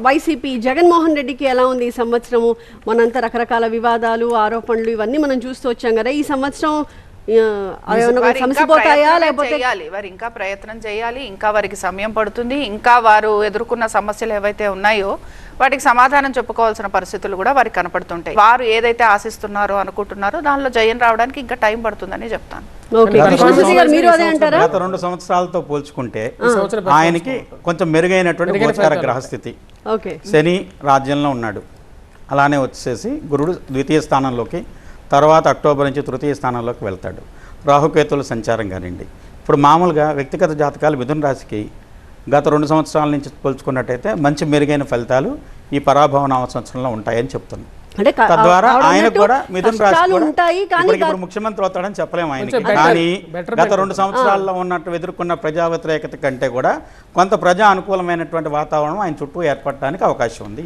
YCP Jaganmohan రెడ్డికి ఎలా ఉంది ఈ సంవత్సరము? మనంతా రకరకాల వివాదాలు, ఆరోపణలు ఇవన్నీ మనం చూస్తూ వచ్చాం కదా. ఈ సంవత్సరం సమసిపోతాయా లేకపోతే వారు ఇంకా ప్రయత్నం చేయాలి, ఇంకా వారికి సమయం పడుతుంది, ఇంకా వారు ఎదుర్కొన్న సమస్యలు ఏవైతే ఉన్నాయో వాటికి సమాధానం చెప్పుకోవాల్సిన పరిస్థితులు కూడా వారికి కనపడుతుంటాయి. వారు ఏదైతే ఆశిస్తున్నారో అనుకుంటున్నారో దానిలో జయం రావడానికి ఇంకా టైం పడుతుందని చెప్తాను. గత 2 సంవత్సరాలతో పోల్చుకుంటే ఆయనకి కొంచెం మెరుగైనటువంటి గోచార గ్రహస్థితి. శని రాజ్యంలో ఉన్నాడు, అలానే వచ్చేసి గురుడు ద్వితీయ స్థానంలోకి, తర్వాత అక్టోబర్ నుంచి తృతీయ స్థానంలోకి వెళ్తాడు. రాహుకేతుల సంచారం కానివ్వండి. ఇప్పుడు మామూలుగా వ్యక్తిగత జాతకాలు మిథున రాశికి గత 2 సంవత్సరాల నుంచి పోల్చుకున్నట్టయితే మంచి మెరుగైన ఫలితాలు ఈ పరాభవ నవ సంవత్సరంలో ఉంటాయని చెప్తున్నాను. తద్వారా ఆయన కూడా మిథున రాశి కూడా ఇప్పుడు ముఖ్యమంత్రి అవుతాడని చెప్పలేము ఆయనకి. కానీ గత 2 సంవత్సరాల్లో ఉన్నట్టు ఎదుర్కొన్న ప్రజా వ్యతిరేకత కంటే కూడా కొంత ప్రజా అనుకూలమైనటువంటి వాతావరణం ఆయన చుట్టూ ఏర్పడడానికి అవకాశం ఉంది.